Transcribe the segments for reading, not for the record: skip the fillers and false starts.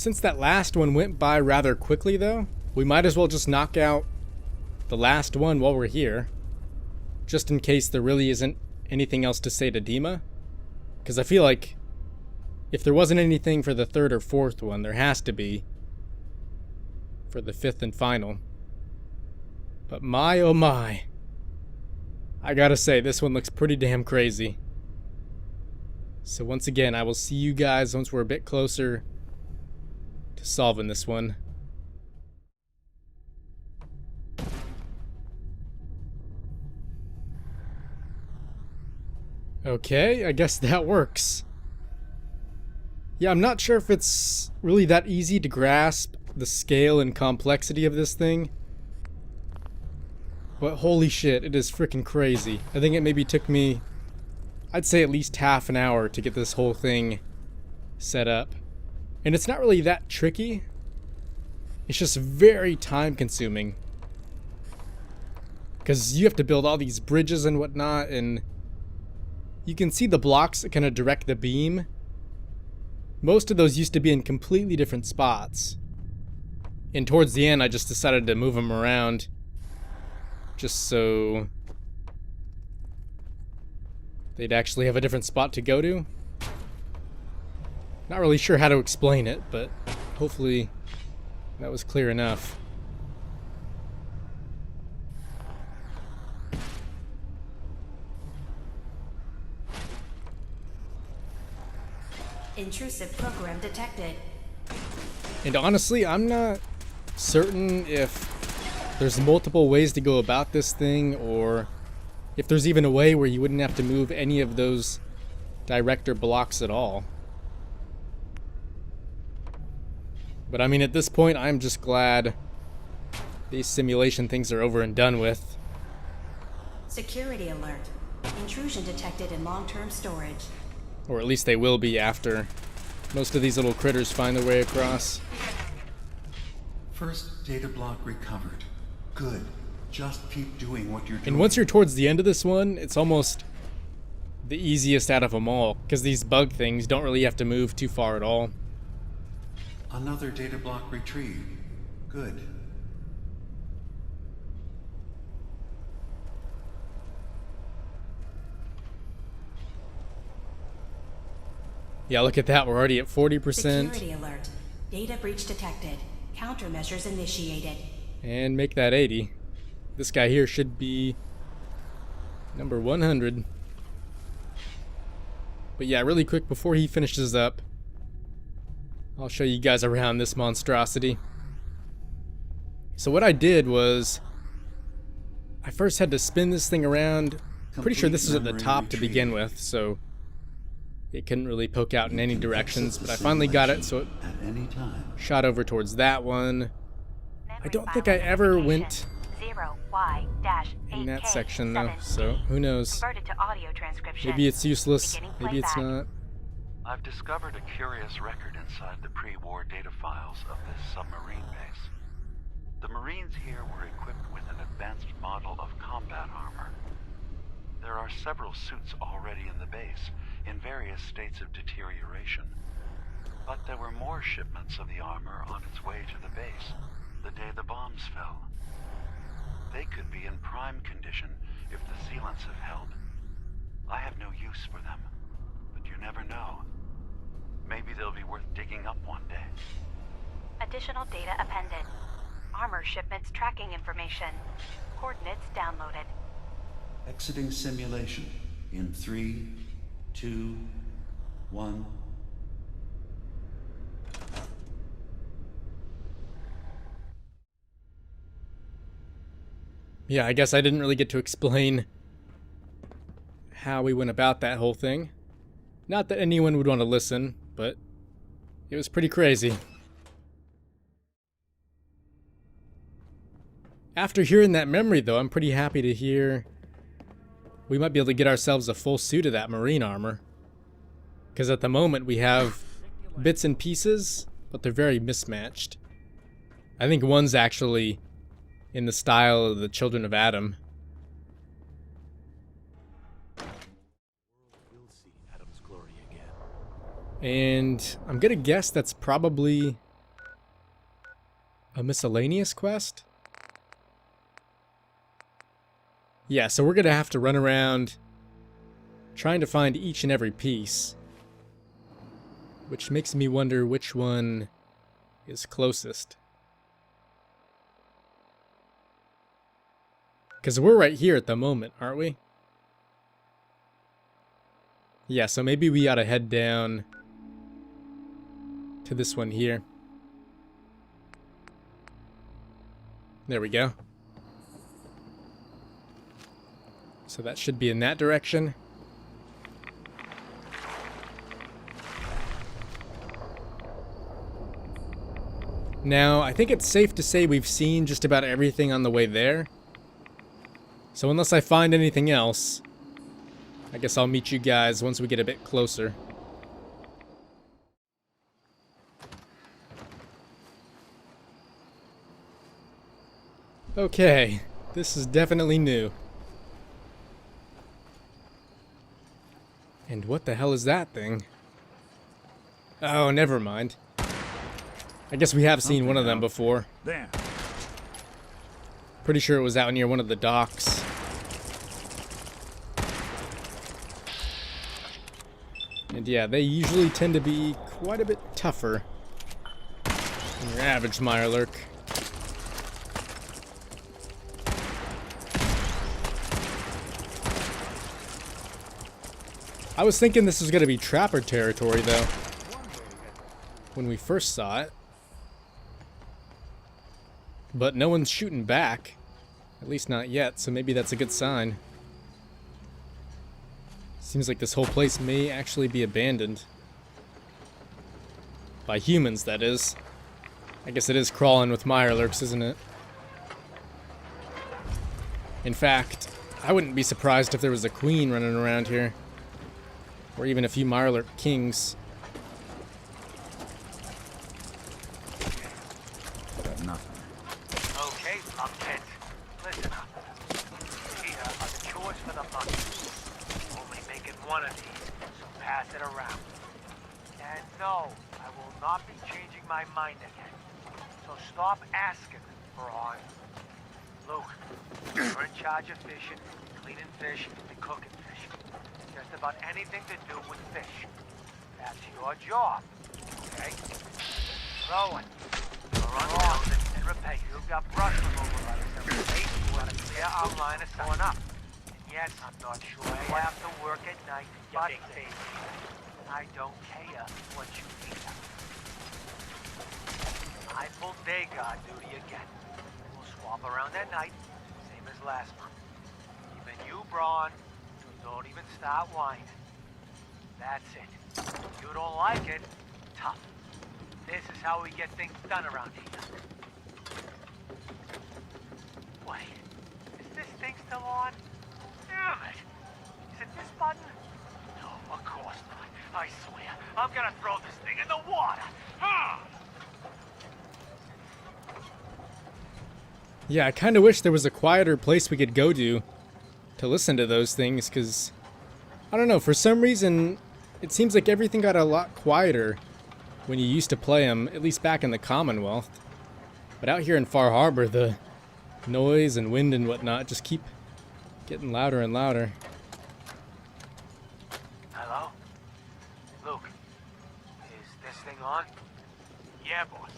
Since that last one went by rather quickly though, we might as well just knock out the last one while we're here. Just in case there really isn't anything else to say to Dima. Because I feel like if there wasn't anything for the third or fourth one, there has to be for the fifth and final. But my oh my. I gotta say, this one looks pretty damn crazy. So once again, I will see you guys once we're a bit closer to solving this one. Okay, I guess that works. Yeah, I'm not sure if it's really that easy to grasp the scale and complexity of this thing. But holy shit, it is freaking crazy. I think it maybe took me, I'd say at least half an hour to get this whole thing set up. And it's not really that tricky. It's just very time consuming. Because you have to build all these bridges and whatnot, and you can see the blocks that kind of direct the beam. Most of those used to be in completely different spots. And towards the end, I just decided to move them around. Just so they'd actually have a different spot to go to. Not really sure how to explain it, but hopefully that was clear enough. Intrusive program detected. And honestly, I'm not certain if there's multiple ways to go about this thing, or if there's even a way where you wouldn't have to move any of those director blocks at all. But I mean, at this point, I'm just glad these simulation things are over and done with. Security alert. Intrusion detected in long-term storage. Or at least they will be after most of these little critters find their way across. First data block recovered. Good. Just keep doing what you're doing. And once you're towards the end of this one, it's almost the easiest out of them all, because these bug things don't really have to move too far at all. Another data block retrieved. Good. Yeah, look at that. We're already at 40%. Security alert. Data breach detected. Countermeasures initiated. And make that 80. This guy here should be number 100. But yeah, really quick before he finishes up, I'll show you guys around this monstrosity. So what I did was, I first had to spin this thing around. Pretty sure this is at the top to begin with, so it couldn't really poke out in any directions, but I finally got it, so it shot over towards that one. I don't think I ever went in that section though, so who knows. Maybe it's useless, maybe it's not. I've discovered a curious record inside the pre-war data files of this submarine base. The Marines here were equipped with an advanced model of combat armor. There are several suits already in the base, in various states of deterioration. But there were more shipments of the armor on its way to the base the day the bombs fell. They could be in prime condition if the sealants have held. I have no use for them, but you never know. Maybe they'll be worth digging up one day. Additional data appended. Armor shipments tracking information. Coordinates downloaded. Exiting simulation in 3, 2, 1. Yeah, I guess I didn't really get to explain how we went about that whole thing. Not that anyone would want to listen, but it was pretty crazy. After hearing that memory, though, I'm pretty happy to hear we might be able to get ourselves a full suit of that marine armor. Because at the moment we have bits and pieces, but they're very mismatched. I think one's actually in the style of the Children of Adam. And I'm gonna guess that's probably A miscellaneous quest? Yeah, so we're gonna have to run around trying to find each and every piece. Which makes me wonder which one is closest. Because we're right here at the moment, aren't we? Yeah, so maybe we ought to head down to this one here. There we go. So that should be in that direction. Now, I think it's safe to say we've seen just about everything on the way there. So unless I find anything else, I guess I'll meet you guys once we get a bit closer. Okay, this is definitely new. And what the hell is that thing? Oh, never mind. I guess we have seen one of them before. There. Pretty sure it was out near one of the docks. And yeah, they usually tend to be quite a bit tougher than your average Mirelurk. I was thinking this was going to be trapper territory, though, when we first saw it. But no one's shooting back. At least not yet, so maybe that's a good sign. Seems like this whole place may actually be abandoned. By humans, that is. I guess it is crawling with Mirelurks, isn't it? In fact, I wouldn't be surprised if there was a queen running around here. Or even a few Mirelurk kings. Got nothing. Okay, lunkheads. Listen up. Here are the chores for the month. Only making one of these, so pass it around. And no, I will not be changing my mind again. So stop asking, Braun. Luke, you're in charge of fishing, cleaning fish, and cooking fish. Just about anything to do with fish. That's your job, okay? Rowan, you're on ground and repair. You've got brush removal on us. You want to clear our line of someone up. And yes, I'm not sure I have to work at night, but baby, I don't care what you think. I pull day guard duty again. We'll swap around at night, same as last month. Even you, Braun. Don't even start whining. That's it. You don't like it? Tough. This is how we get things done around here. Wait, is this thing still on? Damn it! Is it this button? No, of course not. I swear, I'm gonna throw this thing in the water. Yeah, I kind of wish there was a quieter place we could go to listen to those things, because I don't know, for some reason it seems like everything got a lot quieter when you used to play them, at least back in the Commonwealth. But out here in Far Harbor, the noise and wind and whatnot just keep getting louder and louder. Hello? Luke, is this thing on? Yeah, boss.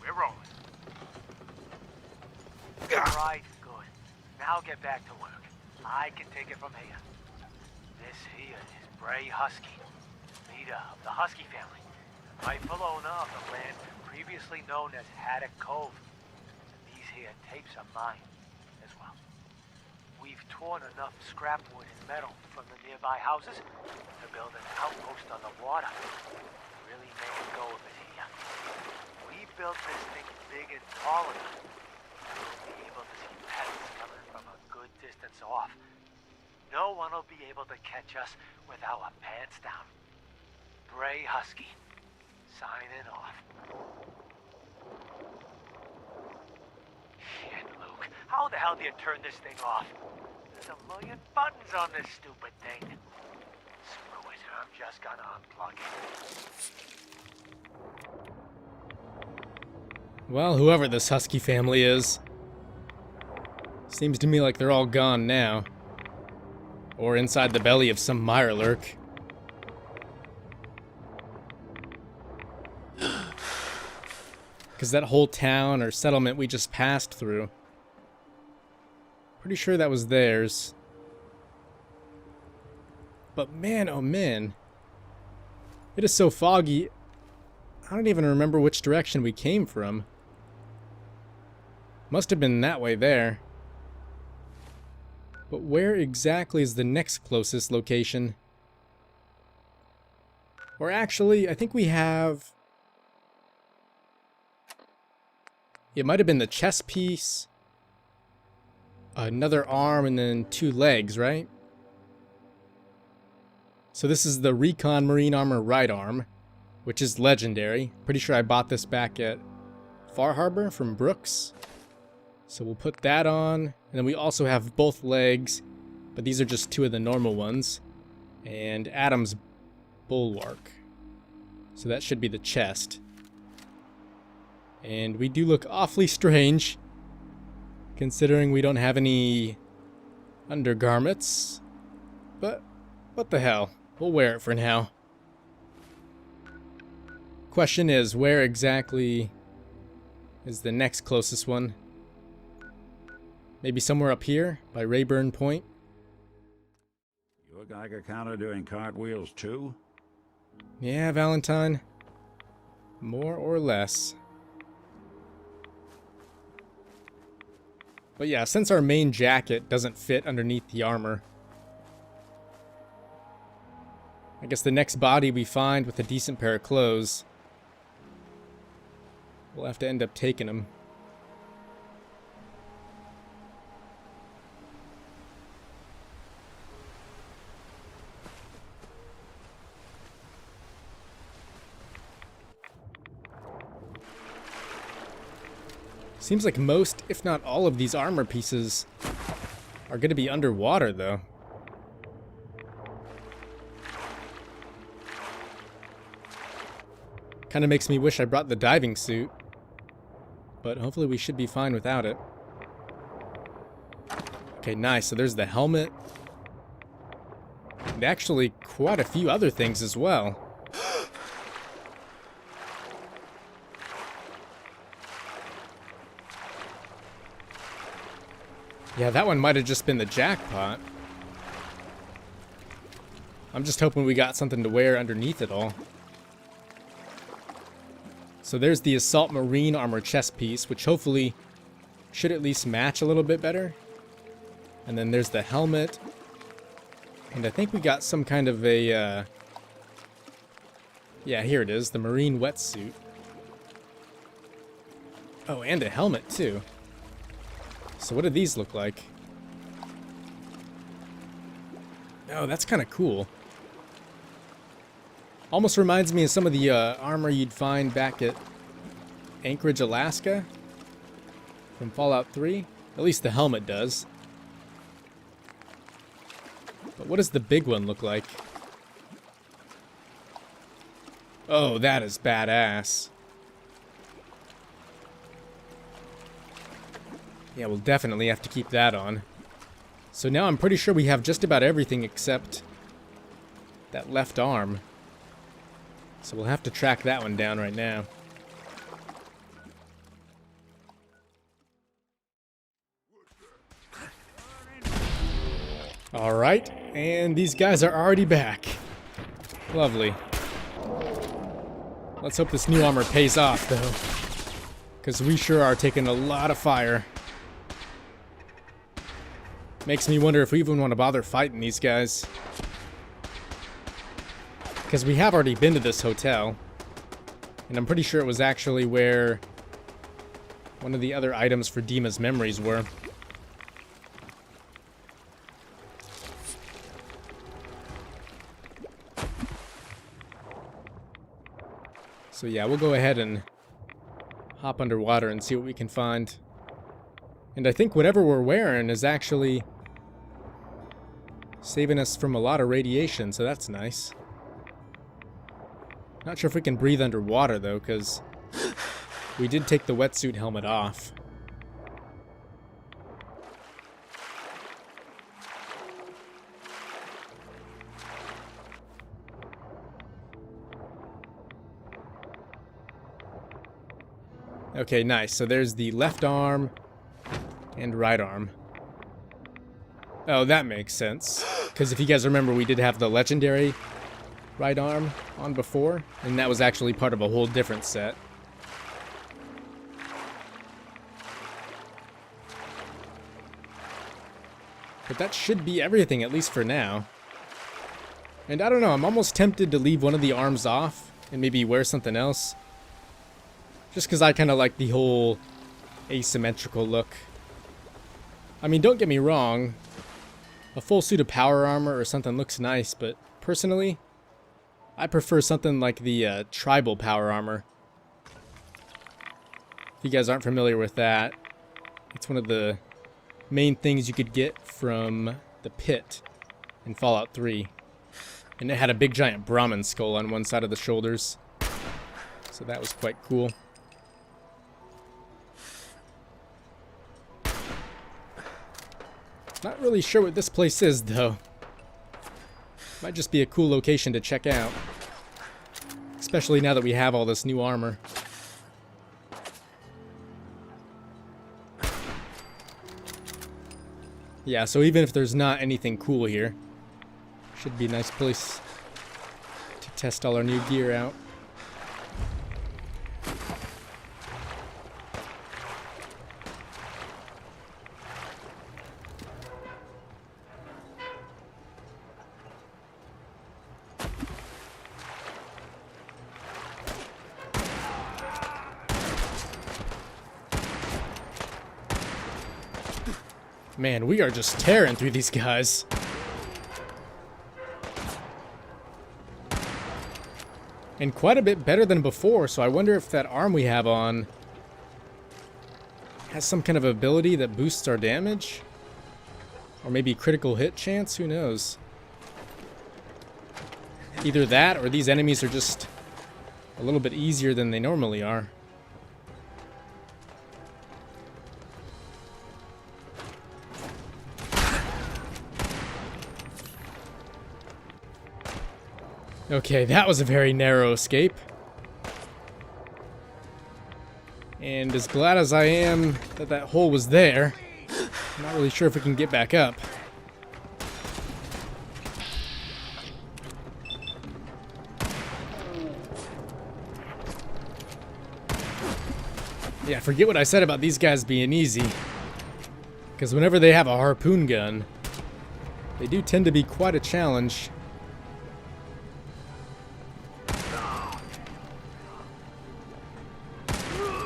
We're rolling. Right, good. Now get back to work. I can take it from here. This here is Bray Husky, leader of the Husky family, rightful owner of the land previously known as Haddock Cove. These here tapes are mine as well. We've torn enough scrap wood and metal from the nearby houses to build an outpost on the water. Really make a go of it here. We built this thing big and tall enough. We'll be able to see peasants coming from a good distance off. No one will be able to catch us with our pants down. Bray Husky, signing off. Shit, Luke. How the hell do you turn this thing off? There's a million buttons on this stupid thing. Screw it, I'm just gonna unplug it. Well, whoever this Husky family is. Seems to me like they're all gone now. Or inside the belly of some Mirelurk. Because that whole town or settlement we just passed through. Pretty sure that was theirs. But man, oh man. It is so foggy. I don't even remember which direction we came from. Must have been that way there. But where exactly is the next closest location? Or actually, I think we have... It might have been the chest piece, another arm, and then 2 legs, right? So this is the Recon Marine Armor right arm, which is legendary. Pretty sure I bought this back at Far Harbor from Brooks. So we'll put that on. And then we also have both legs, but these are just 2 of the normal ones. And Adam's Bulwark. So that should be the chest. And we do look awfully strange, considering we don't have any undergarments. But what the hell? We'll wear it for now. Question is, where exactly is the next closest one? Maybe somewhere up here by Rayburn Point? You look like a counter doing cartwheels too? Yeah, Valentine. More or less. But yeah, since our main jacket doesn't fit underneath the armor, I guess the next body we find with a decent pair of clothes, we'll have to end up taking them. Seems like most, if not all of these armor pieces are going to be underwater, though. Kind of makes me wish I brought the diving suit, but hopefully we should be fine without it. Okay, nice. So there's the helmet. And actually quite a few other things as well. Yeah, that one might have just been the jackpot. I'm just hoping we got something to wear underneath it all. So there's the Assault Marine Armor chest piece, which hopefully should at least match a little bit better. And then there's the helmet. And I think we got some kind of a... Yeah, here it is, the Marine wetsuit. Oh, and a helmet too. So what do these look like? Oh, that's kind of cool. Almost reminds me of some of the armor you'd find back at Anchorage, Alaska from Fallout 3. At least the helmet does. But what does the big one look like? Oh, that is badass. Yeah, we'll definitely have to keep that on. So now I'm pretty sure we have just about everything except that left arm. So we'll have to track that one down right now. Alright, and these guys are already back. Lovely. Let's hope this new armor pays off, though. Because we sure are taking a lot of fire. Makes me wonder if we even want to bother fighting these guys. Because we have already been to this hotel. And I'm pretty sure it was actually where one of the other items for Dima's memories were. So yeah, we'll go ahead and hop underwater and see what we can find. And I think whatever we're wearing is actually saving us from a lot of radiation, so that's nice. Not sure if we can breathe underwater, though, because We did take the wetsuit helmet off. Okay, nice. So there's the left arm and right arm. Oh, that makes sense. Because if you guys remember, we did have the legendary right arm on before, and that was actually part of a whole different set. But that should be everything, at least for now. And I don't know, I'm almost tempted to leave one of the arms off and maybe wear something else. Just because I kind of like the whole asymmetrical look. I mean, don't get me wrong. A full suit of power armor or something looks nice, but personally, I prefer something like the tribal power armor. If you guys aren't familiar with that, it's one of the main things you could get from the pit in Fallout 3. And it had a big giant Brahmin skull on one side of the shoulders. So that was quite cool. Not really sure what this place is, though. Might just be a cool location to check out. Especially now that we have all this new armor. Yeah, so even if there's not anything cool here, should be a nice place to test all our new gear out. Man, we are just tearing through these guys. And quite a bit better than before, so I wonder if that arm we have on has some kind of ability that boosts our damage? Or maybe critical hit chance, who knows? Either that, or these enemies are just a little bit easier than they normally are. Okay, that was a very narrow escape. And as glad as I am that that hole was there, I'm not really sure if we can get back up. Yeah, forget what I said about these guys being easy. Because whenever they have a harpoon gun, they do tend to be quite a challenge.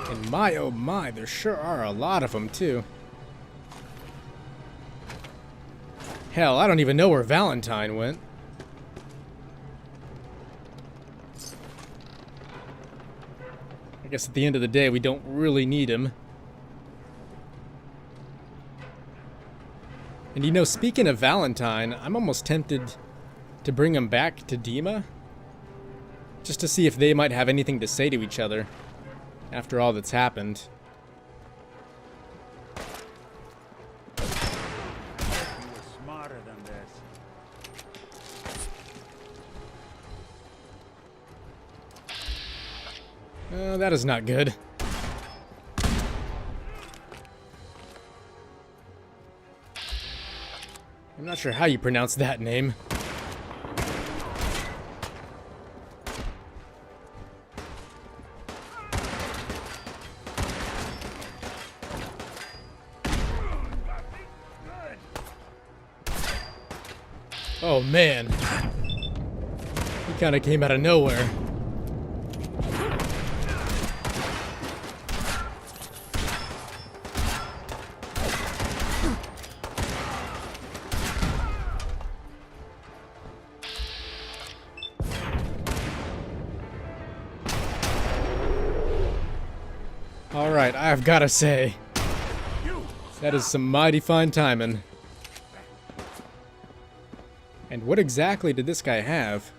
And my oh my, there sure are a lot of them too. Hell, I don't even know where Valentine went. I guess at the end of the day, we don't really need him. And you know, speaking of Valentine, I'm almost tempted to bring him back to Dima. Just to see if they might have anything to say to each other after all that's happened. You were smarter than this. That is not good. I'm not sure how you pronounce that name. Oh man, he kind of came out of nowhere. Alright, I've gotta say, that is some mighty fine timing. And what exactly did this guy have?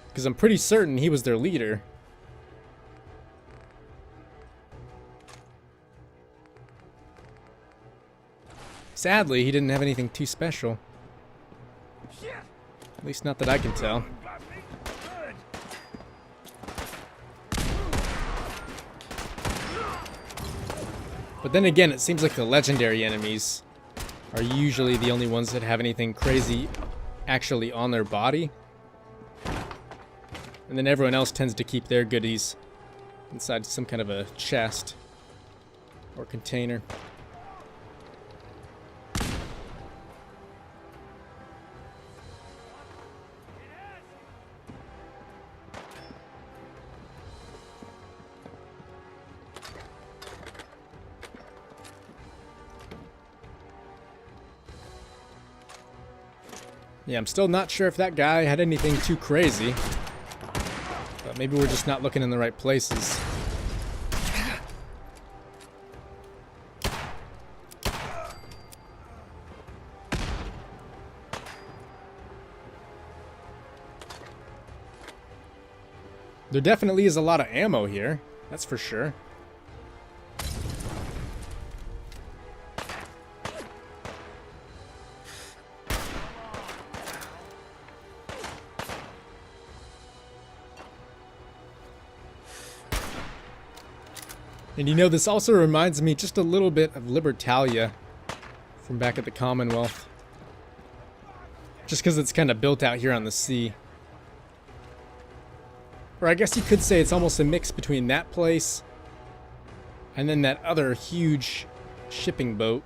Because I'm pretty certain he was their leader. Sadly, he didn't have anything too special. At least not that I can tell. But then again, it seems like the legendary enemies are usually the only ones that have anything crazy actually on their body. And then everyone else tends to keep their goodies inside some kind of a chest or container. Yeah, I'm still not sure if that guy had anything too crazy. But maybe we're just not looking in the right places. There definitely is a lot of ammo here, that's for sure. And you know, this also reminds me just a little bit of Libertalia from back at the Commonwealth. Just because it's kind of built out here on the sea. Or I guess you could say it's almost a mix between that place and then that other huge shipping boat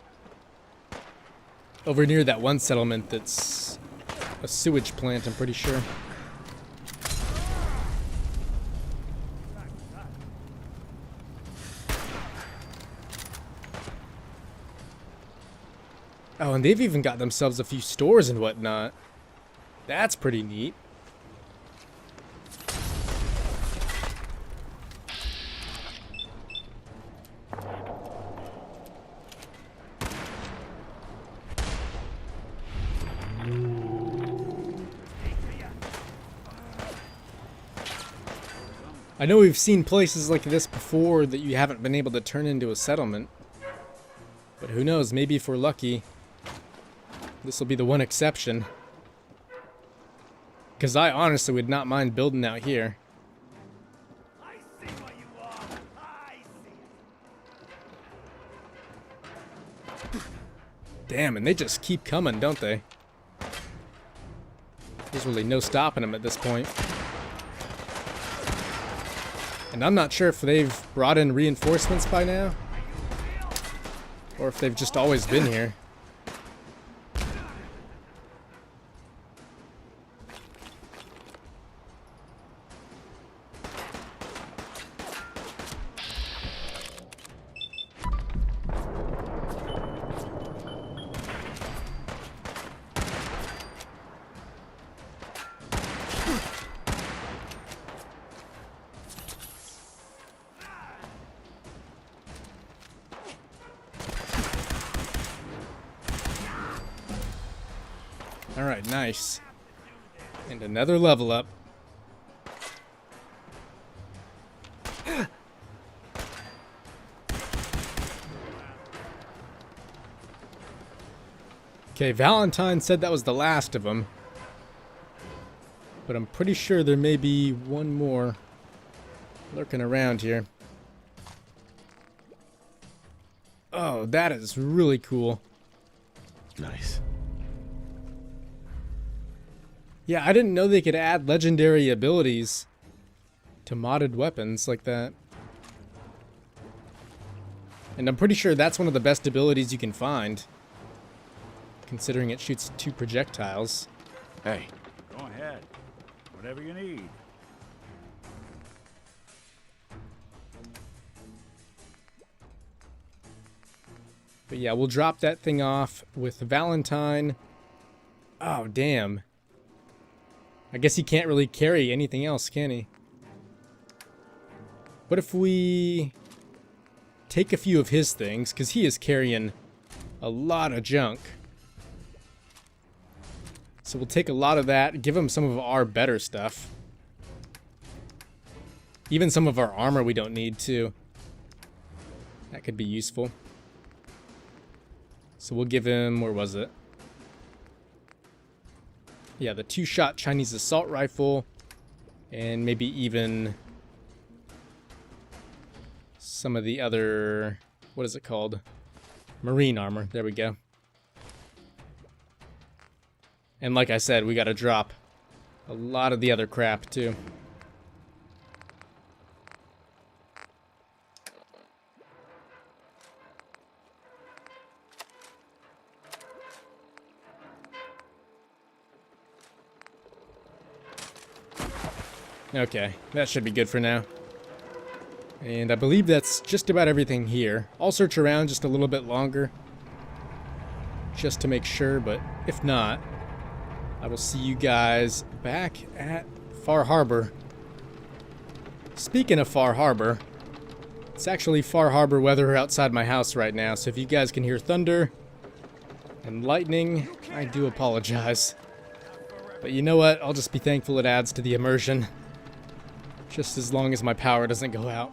over near that one settlement that's a sewage plant, I'm pretty sure. Oh, and they've even got themselves a few stores and whatnot. That's pretty neat. I know we've seen places like this before that you haven't been able to turn into a settlement. But who knows, maybe if we're lucky, this will be the one exception. Because I honestly would not mind building out here. I see what you are. I see it. Damn, and they just keep coming, don't they? There's really no stopping them at this point. And I'm not sure if they've brought in reinforcements by now, or if they've just always been here. Alright, nice. And another level up. Okay, Valentine said that was the last of them. But I'm pretty sure there may be one more lurking around here. Oh, that is really cool. Nice. Yeah, I didn't know they could add legendary abilities to modded weapons like that. And I'm pretty sure that's one of the best abilities you can find, considering it shoots 2 projectiles. Hey. Go ahead. Whatever you need. But yeah, we'll drop that thing off with Valentine. Oh, damn. I guess he can't really carry anything else, can he? What if we take a few of his things, because he is carrying a lot of junk. So we'll take a lot of that, give him some of our better stuff. Even some of our armor we don't need, too. That could be useful. So we'll give him, where was it? Yeah, the 2-shot Chinese assault rifle. And maybe even some of the other, what is it called? Marine armor. There we go. And like I said, we gotta drop a lot of the other crap too. Okay, that should be good for now. And I believe that's just about everything here. I'll search around just a little bit longer, just to make sure, but if not, I will see you guys back at Far Harbor. Speaking of Far Harbor, it's actually Far Harbor weather outside my house right now, so if you guys can hear thunder and lightning, I do apologize. But you know what? I'll just be thankful it adds to the immersion. Just as long as my power doesn't go out.